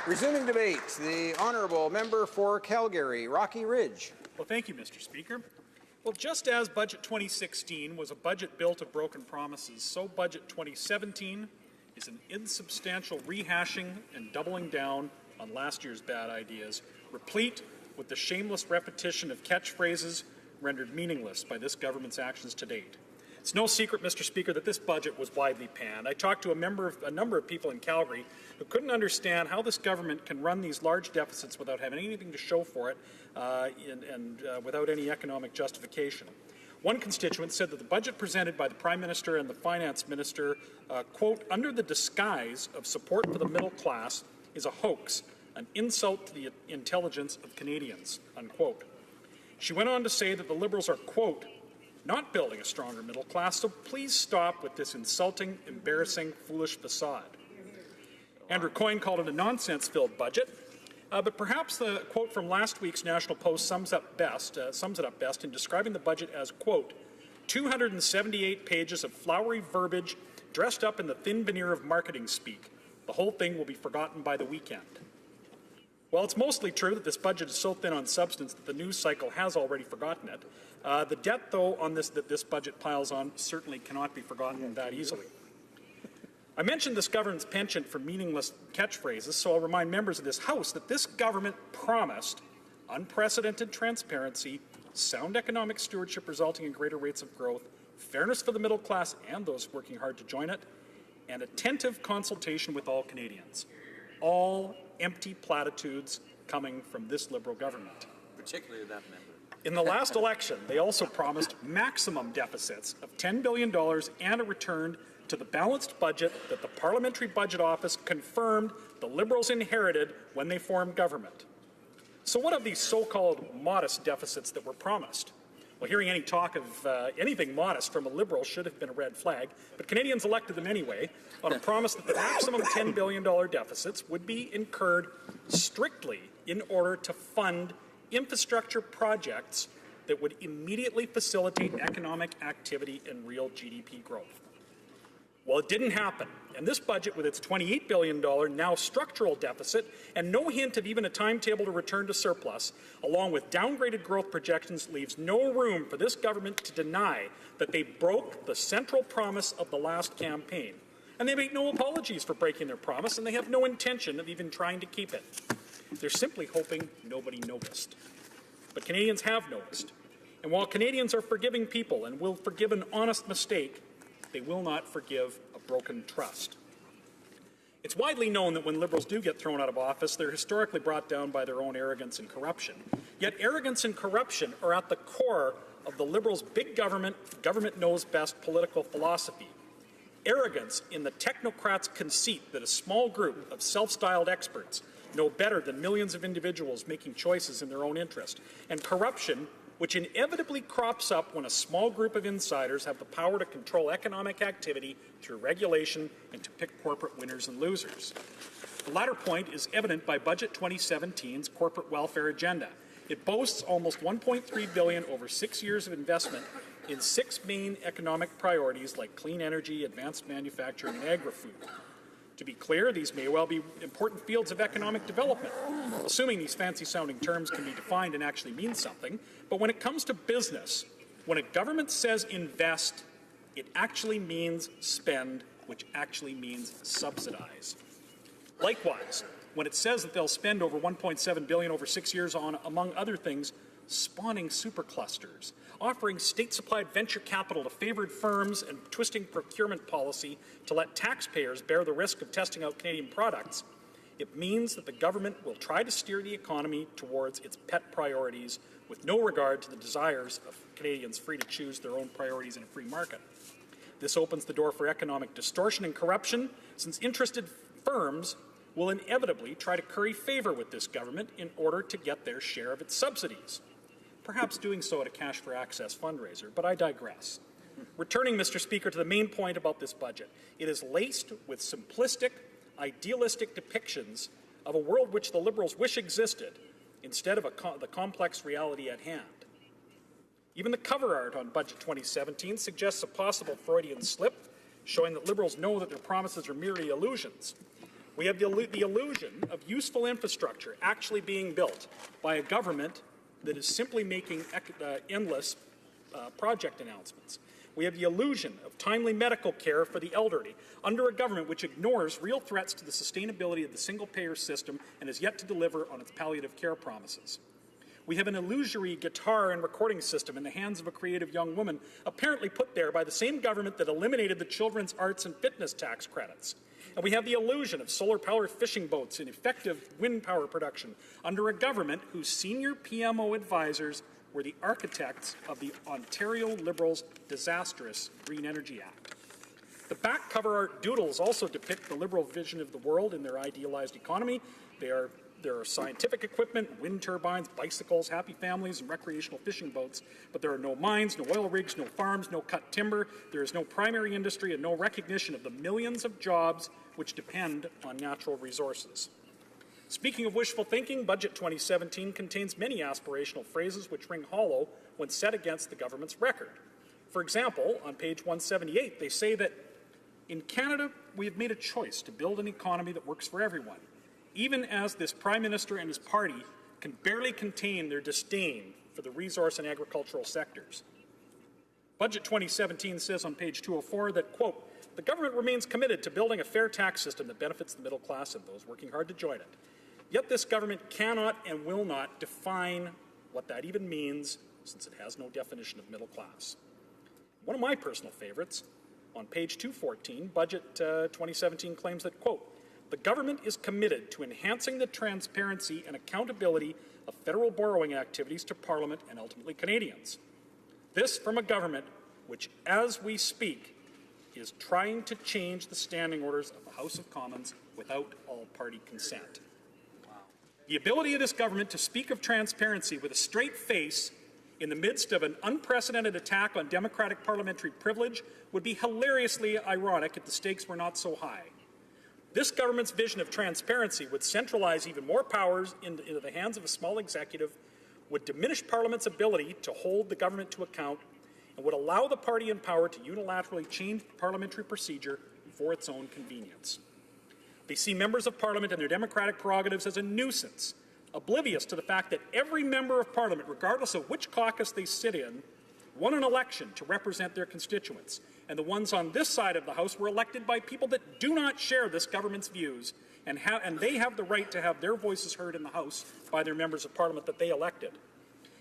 Resuming debate, the honourable member for Calgary, Rocky Ridge. Well, thank you, Mr. Speaker. Well, just as Budget 2016 was a budget built of broken promises, so Budget 2017 is an insubstantial rehashing and doubling down on last year's bad ideas, replete with the shameless repetition of catchphrases rendered meaningless by this government's actions to date. It's no secret, Mr. Speaker, that this budget was widely panned. I talked to a number of people in Calgary who couldn't understand how this government can run these large deficits without having anything to show for it and without any economic justification. One constituent said that the budget presented by the Prime Minister and the Finance Minister, quote, under the disguise of support for the middle class, is a hoax, an insult to the intelligence of Canadians, unquote. She went on to say that the Liberals are, quote, not building a stronger middle class, so please stop with this insulting, embarrassing, foolish facade. Andrew Coyne called it a nonsense-filled budget, but perhaps the quote from last week's National Post sums it up best in describing the budget as, quote, 278 pages of flowery verbiage dressed up in the thin veneer of marketing speak. The whole thing will be forgotten by the weekend. While it's mostly true that this budget is so thin on substance that the news cycle has already forgotten it, the debt, though, that this budget piles on certainly cannot be forgotten that easily. I mentioned this government's penchant for meaningless catchphrases, so I'll remind members of this House that this government promised unprecedented transparency, sound economic stewardship resulting in greater rates of growth, fairness for the middle class and those working hard to join it, and attentive consultation with all Canadians. All empty platitudes coming from this Liberal government. Particularly that member. In the last election, they also promised maximum deficits of $10 billion and a return to the balanced budget that the Parliamentary Budget Office confirmed the Liberals inherited when they formed government. So what of these so-called modest deficits that were promised? Well, hearing any talk of anything modest from a Liberal should have been a red flag, but Canadians elected them anyway on a promise that the maximum $10 billion deficits would be incurred strictly in order to fund infrastructure projects that would immediately facilitate economic activity and real GDP growth. Well, it didn't happen, and this budget, with its $28 billion now structural deficit and no hint of even a timetable to return to surplus, along with downgraded growth projections, leaves no room for this government to deny that they broke the central promise of the last campaign. And they make no apologies for breaking their promise, and they have no intention of even trying to keep it. They're simply hoping nobody noticed. But Canadians have noticed. And while Canadians are forgiving people and will forgive an honest mistake, they will not forgive a broken trust. It's widely known that when Liberals do get thrown out of office, they're historically brought down by their own arrogance and corruption. Yet arrogance and corruption are at the core of the Liberals' big government, government knows best political philosophy. Arrogance in the technocrats' conceit that a small group of self-styled experts know better than millions of individuals making choices in their own interest, and corruption which inevitably crops up when a small group of insiders have the power to control economic activity through regulation and to pick corporate winners and losers. The latter point is evident by Budget 2017's corporate welfare agenda. It boasts almost $1.3 billion over 6 years of investment in 6 main economic priorities like clean energy, advanced manufacturing, and agri-food. To be clear, these may well be important fields of economic development, assuming these fancy-sounding terms can be defined and actually mean something. But when it comes to business, when a government says invest, it actually means spend, which actually means subsidize. Likewise, when it says that they'll spend over $1.7 billion over 6 years on, among other things, spawning superclusters, offering state-supplied venture capital to favored firms, and twisting procurement policy to let taxpayers bear the risk of testing out Canadian products, it means that the government will try to steer the economy towards its pet priorities with no regard to the desires of Canadians free to choose their own priorities in a free market. This opens the door for economic distortion and corruption, since interested firms will inevitably try to curry favor with this government in order to get their share of its subsidies, perhaps doing so at a Cash for Access fundraiser, but I digress. Returning, Mr. Speaker, to the main point about this budget, it is laced with simplistic, idealistic depictions of a world which the Liberals wish existed instead of the complex reality at hand. Even the cover art on Budget 2017 suggests a possible Freudian slip, showing that Liberals know that their promises are merely illusions. We have the illusion of useful infrastructure actually being built by a government that is simply making endless project announcements. We have the illusion of timely medical care for the elderly under a government which ignores real threats to the sustainability of the single-payer system and is yet to deliver on its palliative care promises. We have an illusory guitar and recording system in the hands of a creative young woman, apparently put there by the same government that eliminated the children's arts and fitness tax credits. And we have the illusion of solar-powered fishing boats and effective wind power production under a government whose senior PMO advisors were the architects of the Ontario Liberals' disastrous Green Energy Act. The back cover art doodles also depict the Liberal vision of the world in their idealized economy. There are scientific equipment, wind turbines, bicycles, happy families, and recreational fishing boats, but there are no mines, no oil rigs, no farms, no cut timber. There is no primary industry and no recognition of the millions of jobs which depend on natural resources. Speaking of wishful thinking, Budget 2017 contains many aspirational phrases which ring hollow when set against the government's record. For example, on page 178, they say that in Canada, we have made a choice to build an economy that works for everyone, even as this Prime Minister and his party can barely contain their disdain for the resource and agricultural sectors. Budget 2017 says on page 204 that, quote, the government remains committed to building a fair tax system that benefits the middle class and those working hard to join it. Yet this government cannot and will not define what that even means, since it has no definition of middle class. One of my personal favorites, on page 214, Budget 2017 claims that, quote, the government is committed to enhancing the transparency and accountability of federal borrowing activities to Parliament and ultimately Canadians. This from a government which, as we speak, is trying to change the standing orders of the House of Commons without all-party consent. The ability of this government to speak of transparency with a straight face in the midst of an unprecedented attack on democratic parliamentary privilege would be hilariously ironic if the stakes were not so high. This government's vision of transparency would centralize even more powers into the hands of a small executive, would diminish Parliament's ability to hold the government to account, and would allow the party in power to unilaterally change parliamentary procedure for its own convenience. They see members of Parliament and their democratic prerogatives as a nuisance, oblivious to the fact that every member of Parliament, regardless of which caucus they sit in, won an election to represent their constituents. And the ones on this side of the House were elected by people that do not share this government's views, and they have the right to have their voices heard in the House by their members of Parliament that they elected.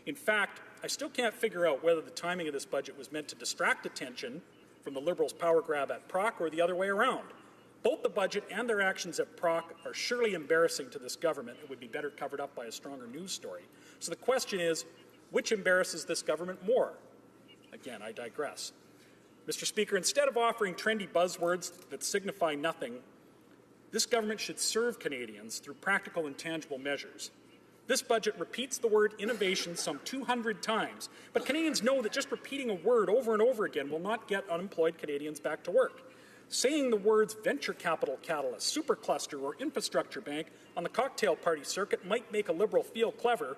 In fact, I still can't figure out whether the timing of this budget was meant to distract attention from the Liberals' power grab at Proc or the other way around. Both the budget and their actions at Proc are surely embarrassing to this government and would be better covered up by a stronger news story. So the question is, which embarrasses this government more? Again, I digress. Mr. Speaker, instead of offering trendy buzzwords that signify nothing, this government should serve Canadians through practical and tangible measures. This budget repeats the word innovation some 200 times, but Canadians know that just repeating a word over and over again will not get unemployed Canadians back to work. Saying the words venture capital catalyst, supercluster, or infrastructure bank on the cocktail party circuit might make a Liberal feel clever,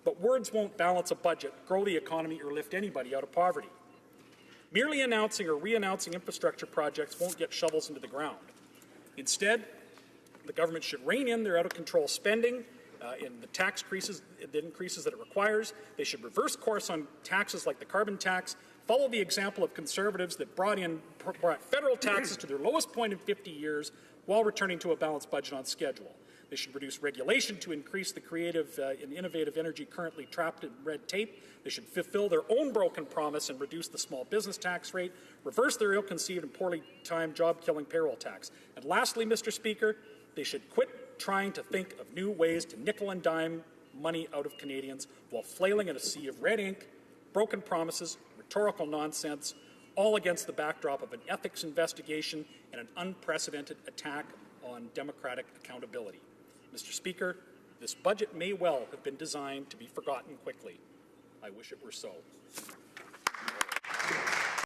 but words won't balance a budget, grow the economy, or lift anybody out of poverty. Merely announcing or re-announcing infrastructure projects won't get shovels into the ground. Instead, the government should rein in their out-of-control spending in the tax increases that it requires. They should reverse course on taxes like the carbon tax, follow the example of Conservatives that brought federal taxes to their lowest point in 50 years while returning to a balanced budget on schedule. They should reduce regulation to increase the creative and innovative energy currently trapped in red tape. They should fulfill their own broken promise and reduce the small business tax rate, reverse their ill-conceived and poorly timed job-killing payroll tax. And lastly, Mr. Speaker, they should quit trying to think of new ways to nickel and dime money out of Canadians while flailing in a sea of red ink, broken promises, rhetorical nonsense, all against the backdrop of an ethics investigation and an unprecedented attack on democratic accountability. Mr. Speaker, this budget may well have been designed to be forgotten quickly. I wish it were so.